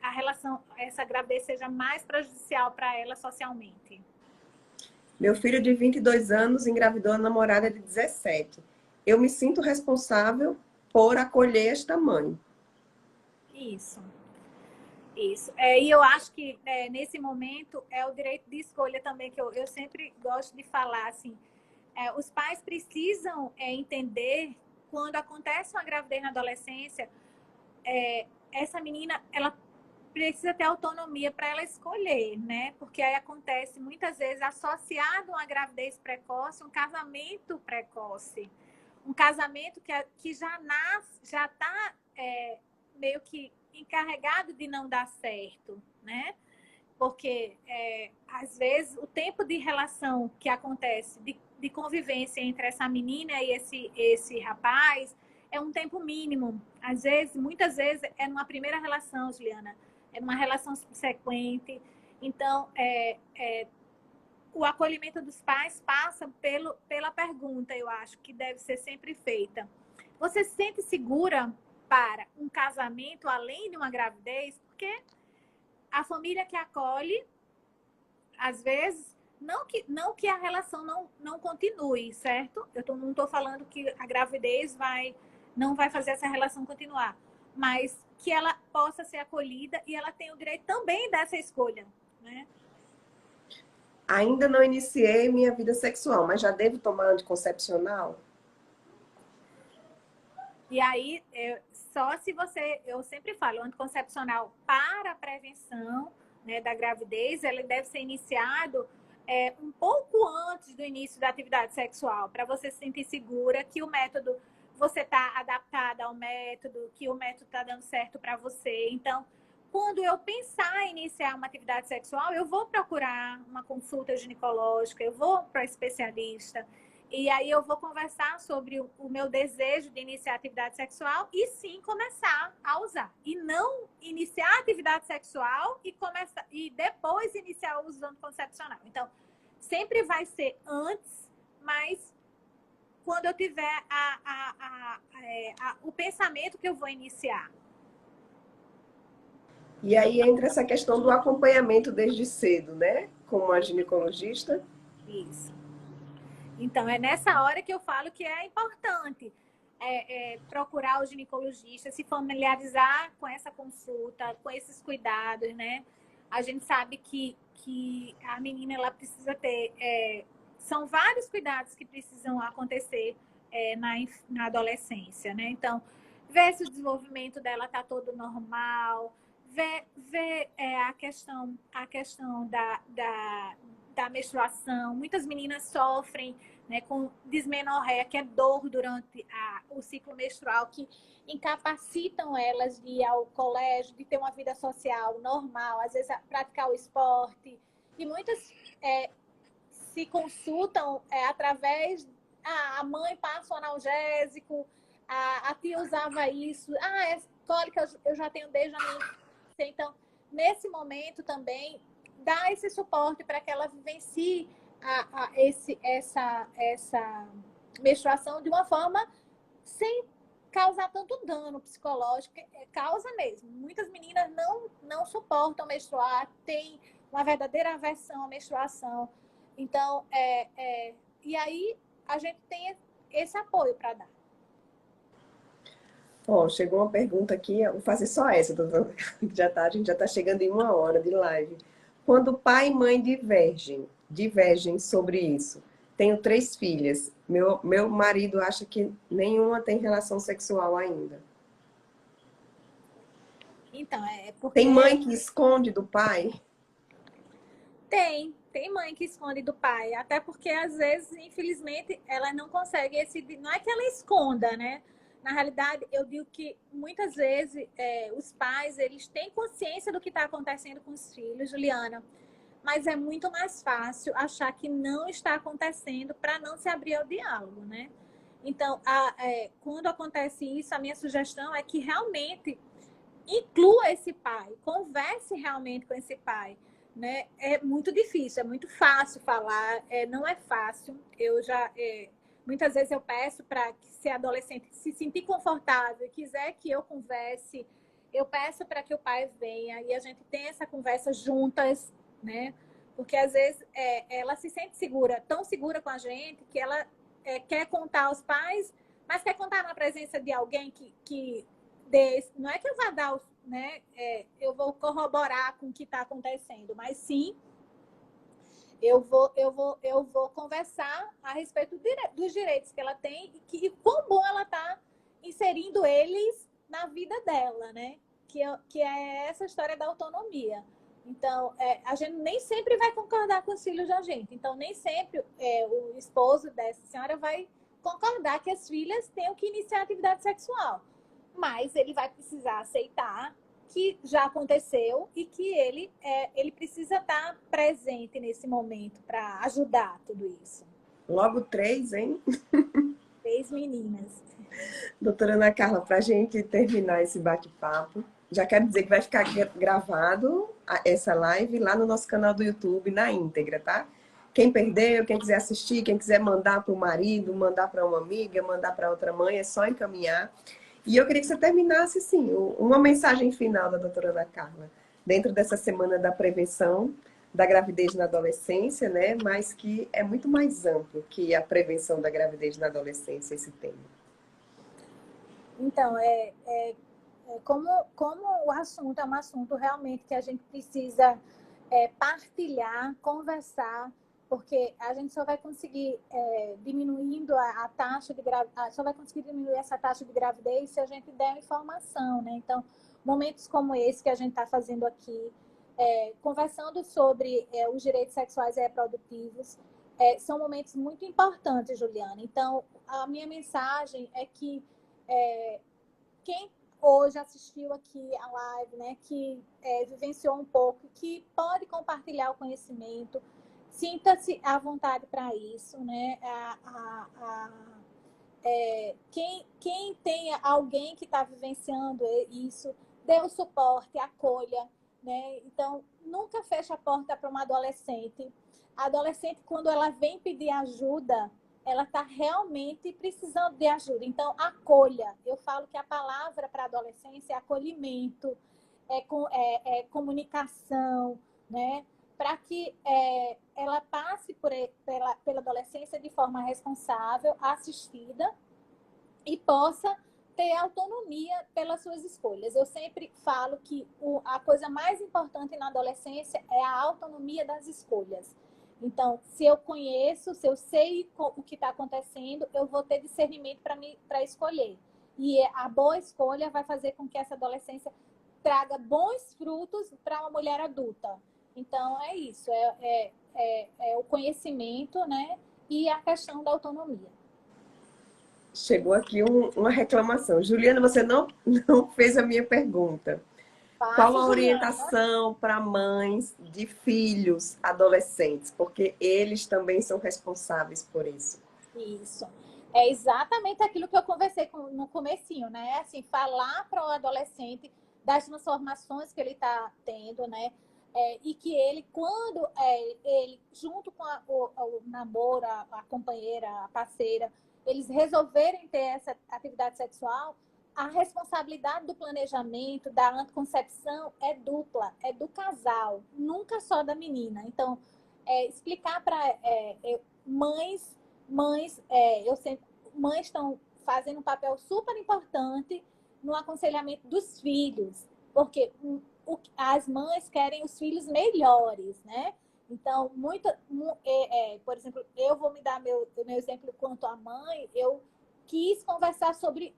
a relação, essa gravidez seja mais prejudicial para ela socialmente. meu filho de 22 anos engravidou a namorada de 17. Eu me sinto responsável por acolher esta mãe. Isso. Isso. E eu acho que nesse momento é o direito de escolha também, que eu sempre gosto de falar, assim, os pais precisam entender quando acontece uma gravidez na adolescência, essa menina, ela precisa ter autonomia para ela escolher, né? Porque aí acontece muitas vezes associado a uma gravidez precoce, um casamento precoce. Um casamento que já nasce, já está meio que encarregado de não dar certo, né? Porque às vezes o tempo de relação que acontece, de convivência entre essa menina e esse rapaz, é um tempo mínimo. Às vezes, muitas vezes, é numa primeira relação, Juliana, é numa relação subsequente. Então, o acolhimento dos pais passa pela pergunta, eu acho, que deve ser sempre feita. Você se sente segura para um casamento além de uma gravidez? Porque a família que acolhe, às vezes, não que a relação não continue, certo? Não estou falando que a gravidez não vai fazer essa relação continuar, mas que ela possa ser acolhida e ela tem o direito também dessa escolha, né? Ainda não iniciei minha vida sexual, mas já devo tomar anticoncepcional? E aí, só se eu sempre falo, o anticoncepcional para a prevenção, né, da gravidez, ele deve ser iniciado um pouco antes do início da atividade sexual, para você se sentir segura que o método, você está adaptada ao método, que o método está dando certo para você. Então, quando eu pensar em iniciar uma atividade sexual, eu vou procurar uma consulta ginecológica, eu vou para especialista. E aí eu vou conversar sobre o meu desejo de iniciar atividade sexual e sim começar a usar. E não iniciar a atividade sexual e depois iniciar o uso do anticoncepcional. Então, sempre vai ser antes, mas quando eu tiver o pensamento que eu vou iniciar. E aí entra essa questão do acompanhamento desde cedo, né? Com a ginecologista. Isso. Então, é nessa hora que eu falo que é importante procurar o ginecologista, se familiarizar com essa consulta, com esses cuidados, né? A gente sabe que a menina ela precisa ter... são vários cuidados que precisam acontecer na adolescência, né? Então, ver se o desenvolvimento dela está todo normal, ver a questão da menstruação. Muitas meninas sofrem, né, com dismenorreia, que é dor durante o ciclo menstrual, que incapacitam elas de ir ao colégio, de ter uma vida social normal, às vezes praticar o esporte. E muitas se consultam através... a mãe passa o analgésico, a tia usava isso. Cólica eu já tenho desde a minha infância. Então, nesse momento também, dá esse suporte para que ela vivencie essa menstruação de uma forma sem causar tanto dano psicológico. Causa mesmo. Muitas meninas não suportam menstruar, têm uma verdadeira aversão à menstruação. Então, e aí a gente tem esse apoio para dar. Chegou uma pergunta aqui, eu vou fazer só essa, doutora. A gente já está chegando em 1 hora de live. Quando pai e mãe divergem sobre isso. Tenho 3 filhas. Meu marido acha que nenhuma tem relação sexual ainda. Então, porque... Tem mãe que esconde do pai? Tem mãe que esconde do pai, até porque às vezes, infelizmente, ela não consegue não é que ela esconda, né? Na realidade, eu digo que muitas vezes os pais, eles têm consciência do que está acontecendo com os filhos, Juliana, mas é muito mais fácil achar que não está acontecendo para não se abrir ao diálogo, né? Então, quando acontece isso, a minha sugestão é que realmente inclua esse pai, converse realmente com esse pai, né? É muito difícil, é muito fácil falar, não é fácil. Muitas vezes eu peço para que, se a adolescente se sentir confortável e quiser que eu converse, eu peço para que o pai venha e a gente tenha essa conversa juntas, né? Porque às vezes ela se sente segura, tão segura com a gente, que ela quer contar aos pais, mas quer contar na presença de alguém que não é que eu vá dar, né? Eu vou corroborar com o que está acontecendo, mas sim eu vou conversar a respeito dos direitos que ela tem e quão bom ela está inserindo eles na vida dela, né? Que é essa história da autonomia. Então, a gente nem sempre vai concordar com os filhos da gente. Então, nem sempre o esposo dessa senhora vai concordar que as filhas tenham que iniciar atividade sexual. Mas ele vai precisar aceitar que já aconteceu e que ele precisa estar presente nesse momento para ajudar tudo isso. Logo 3, hein? 3 meninas. Doutora Ana Carla, para a gente terminar esse bate-papo, já quero dizer que vai ficar gravado essa live lá no nosso canal do YouTube, na íntegra, tá? Quem perdeu, quem quiser assistir, quem quiser mandar para o marido, mandar para uma amiga, mandar para outra mãe, é só encaminhar. E eu queria que você terminasse, assim, uma mensagem final da doutora Ana Carla, dentro dessa semana da prevenção da gravidez na adolescência, né? Mas que é muito mais amplo que a prevenção da gravidez na adolescência, esse tema. Então, como o assunto é um assunto realmente que a gente precisa partilhar, conversar, porque a gente só vai conseguir diminuindo a taxa de gravidez, só vai conseguir diminuir essa taxa de gravidez se a gente der informação, né? Então, momentos como esse que a gente está fazendo aqui, conversando sobre os direitos sexuais e reprodutivos, são momentos muito importantes, Juliana. Então, a minha mensagem é que quem hoje assistiu aqui a live, né, que vivenciou um pouco, que pode compartilhar o conhecimento, sinta-se à vontade para isso, né? Quem tenha alguém que está vivenciando isso, dê o suporte, acolha, né? Então, nunca feche a porta para uma adolescente. A adolescente, quando ela vem pedir ajuda, ela está realmente precisando de ajuda. Então, acolha. Eu falo que a palavra para a adolescência é acolhimento, comunicação, né? Para que ela passe pela adolescência de forma responsável, assistida e possa ter autonomia pelas suas escolhas. Eu sempre falo que a coisa mais importante na adolescência é a autonomia das escolhas. Então, se eu conheço, se eu sei o que está acontecendo, eu vou ter discernimento para escolher. E a boa escolha vai fazer com que essa adolescência traga bons frutos para uma mulher adulta. Então, é isso. É o conhecimento, né? e a questão da autonomia. Chegou aqui uma reclamação. Juliana, você não fez a minha pergunta. Qual Faça, a Juliana. orientação para mães de filhos adolescentes? Porque eles também são responsáveis por isso. Isso. É exatamente aquilo que eu conversei no comecinho, né? Assim, falar para o adolescente das transformações que ele está tendo, né? E que ele, quando ele, junto com o namoro, a companheira, a parceira, eles resolverem ter essa atividade sexual, a responsabilidade do planejamento, da anticoncepção é dupla, é do casal, nunca só da menina. Então, explicar para mães eu sempre, mães estão fazendo um papel super importante no aconselhamento dos filhos, porque as mães querem os filhos melhores, né? Então, por exemplo, eu vou me dar meu exemplo quanto a mãe, eu quis conversar sobre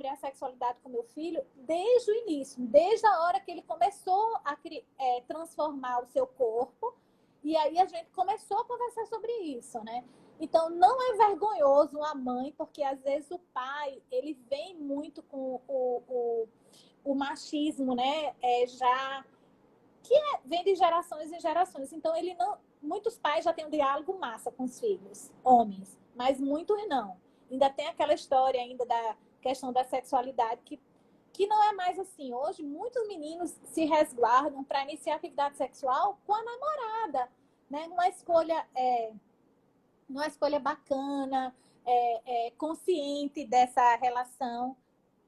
a sexualidade com meu filho desde o início, desde a hora que ele começou a transformar o seu corpo, e aí a gente começou a conversar sobre isso, né? Então, não é vergonhoso a mãe, porque às vezes o pai, ele vem muito com o machismo, né? Vem de gerações em gerações. Então, ele não. Muitos pais já têm um diálogo massa com os filhos, homens, mas muitos não. Ainda tem aquela história ainda da questão da sexualidade que não é mais assim. Hoje, muitos meninos se resguardam para iniciar atividade sexual com a namorada, né? Numa escolha bacana, consciente dessa relação,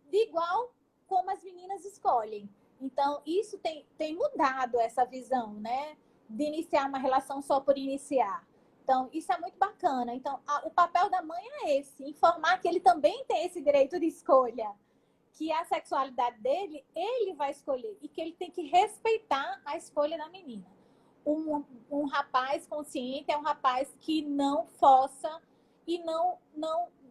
de igual como as meninas escolhem. Então, isso tem mudado essa visão, né? De iniciar uma relação só por iniciar. Então, isso é muito bacana. Então, o papel da mãe é esse, informar que ele também tem esse direito de escolha, que a sexualidade dele, ele vai escolher, e que ele tem que respeitar a escolha da menina. Um rapaz consciente é um rapaz que não força e não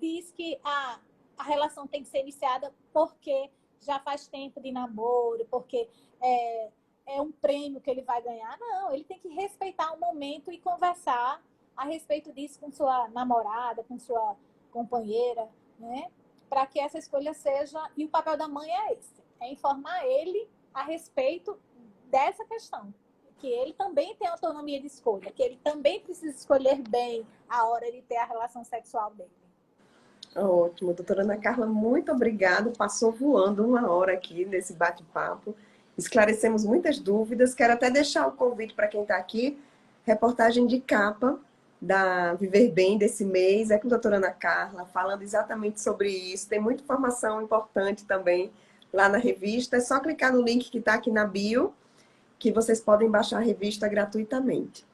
diz que a relação tem que ser iniciada porque já faz tempo de namoro, porque é um prêmio que ele vai ganhar. Não, ele tem que respeitar o momento e conversar a respeito disso com sua namorada, com sua companheira, né? Para que essa escolha seja... E o papel da mãe é esse, é informar ele a respeito dessa questão, que ele também tem autonomia de escolha, que ele também precisa escolher bem a hora de ter a relação sexual dele. Ótimo, doutora Ana Carla, muito obrigada. Passou voando uma hora aqui nesse bate-papo. Esclarecemos muitas dúvidas. Quero até deixar o convite para quem está aqui. Reportagem de capa da Viver Bem desse mês. É com a doutora Ana Carla, falando exatamente sobre isso. Tem muita informação importante também lá na revista. É só clicar no link que está aqui na bio, que vocês podem baixar a revista gratuitamente.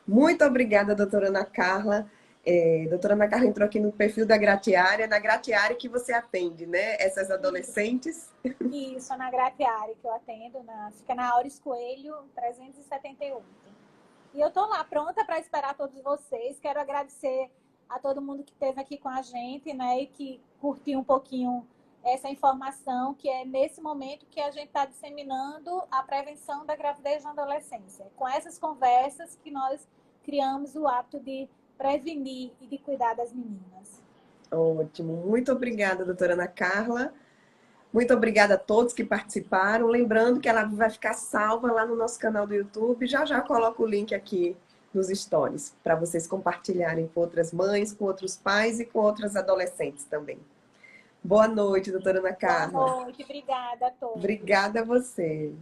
Muito obrigada, doutora Ana Carla. Doutora Ana Carla entrou aqui no perfil da Gratiária, na Gratiária que você atende, né? Essas adolescentes. Isso, na Gratiária que eu atendo, fica na Auris Coelho 378. E eu estou lá pronta para esperar todos vocês. Quero agradecer a todo mundo que esteve aqui com a gente, né? E que curtiu um pouquinho essa informação, que é nesse momento que a gente está disseminando a prevenção da gravidez na adolescência. Com essas conversas que nós criamos o hábito de prevenir e de cuidar das meninas. Ótimo. Muito obrigada, doutora Ana Carla. Muito obrigada a todos que participaram. Lembrando que ela vai ficar salva lá no nosso canal do YouTube. Já já coloco o link aqui nos stories para vocês compartilharem com outras mães, com outros pais e com outras adolescentes também. Boa noite, doutora Ana Carla. Boa noite, obrigada a todos. Obrigada a você.